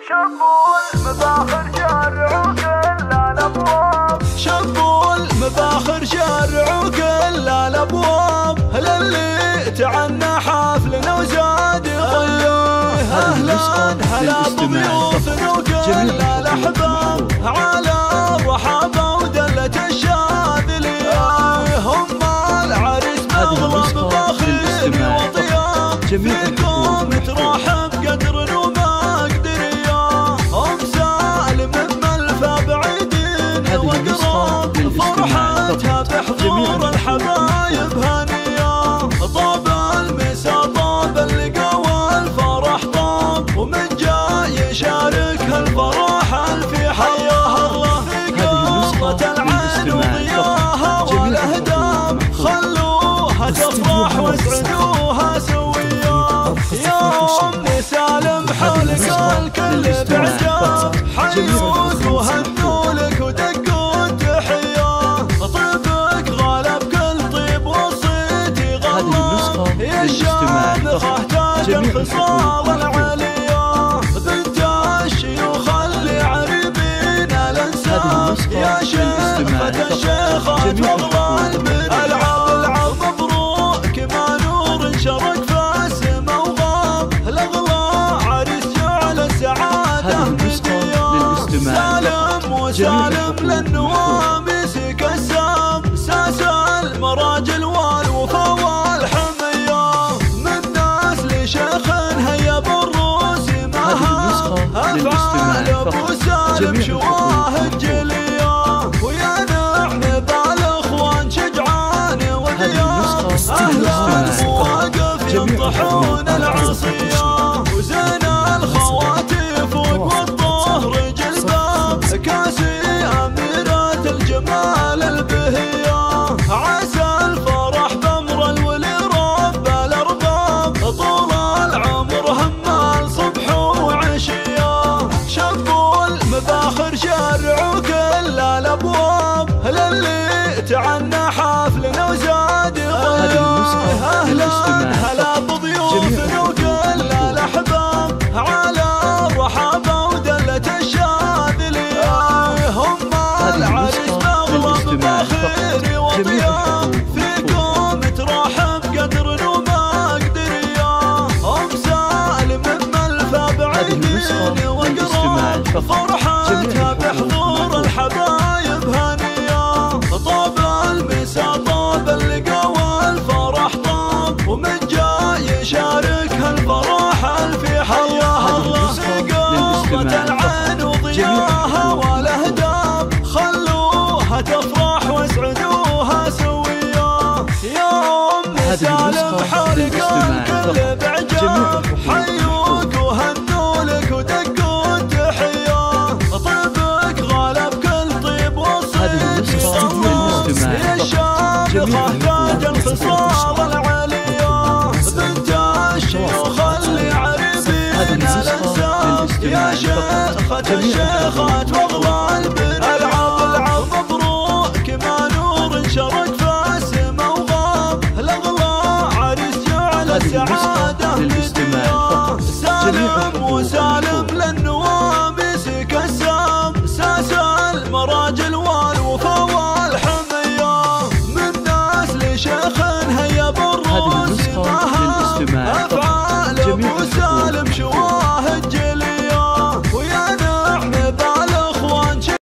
شبول مباخر شارع وكل الابواب، شبول مباخر شارع وكل الابواب، للي تعنى حفلنا وزاد يخليه. اهلا هلا بضيوفنا وكل الاحباب، على الرحابه ودله الشاذليه، هم العريس مغلب باخرين وطياب، فيكم ترحب قدر ومقدريه، هم سالم من ملفى بعيدين وقراب، فرحتها بحضور الحبايب هنيه، طاب المسا طاب اللقا والفرح طاب، ومن جاي يشاركها الفرح الفي حياها الله، في قصة العين وضياها والاهداب، خلوها تفرح واسعدوها سويا، يا ام سالم حولك الكل بعجاب، حيوك وهنوا لك ودقوا التحيه، طيبك غلب كل طيب وصيتي غلا، يا الشامخه تاج الخصال العليا، بنت الشيوخ اللي عريبين الانساب، يا شيخة الشيخات واغلى المريا، العب مبروك ما نور شرق في السما وغاب، الاغلى عريس جعل السعاده مديا، سالم وسالم للنواميس كسام، ساس المراجل والوفا والحميه، من ناس لشيخ هيا بالروس مها، افعال ابو سالم شواهد جليه، ويا نعم بالاخوان شجعان وذياب، اهل المواقف ينطحون العصيه، وزين الخواتي فوق والظهر جلباب، كاسي اميرة الجمال البهيه، عسى الفرح بامر الولي رب الارباب، طول العمر همال صبح وعشيه، شبول مباخر شارع وكل الابواب، للي تعنى حفلنا وزاد يخليه. اهلا هلا بضيوفنا وكل الاحباب، على الرحابه ودله الشاذليه، هم العريس مغلب باخرين وطياب، فيكم ترحب قدر ومقدريه، هم سالم من ملفى بعيدين وقراب، فرحتها بحضور الحبايب هنيه، طاب المسا طاب اللقا والفرح طاب، ومن جاي يشاركها الفرح الفي حياها الله، في قصة العين وضياها والاهداب، خلوها تفرح واسعدوها سويا، يا ام سالم حولك الكل بعجاب، حيوك وهنوا لك ودقوا التحيه، طيبك غلب كل طيب وصيتي غلا، يا الشامخه تاج الخصال العليا، بنت الشيوخ اللي عريبين الانساب، يا شيخة الشيخات واغلى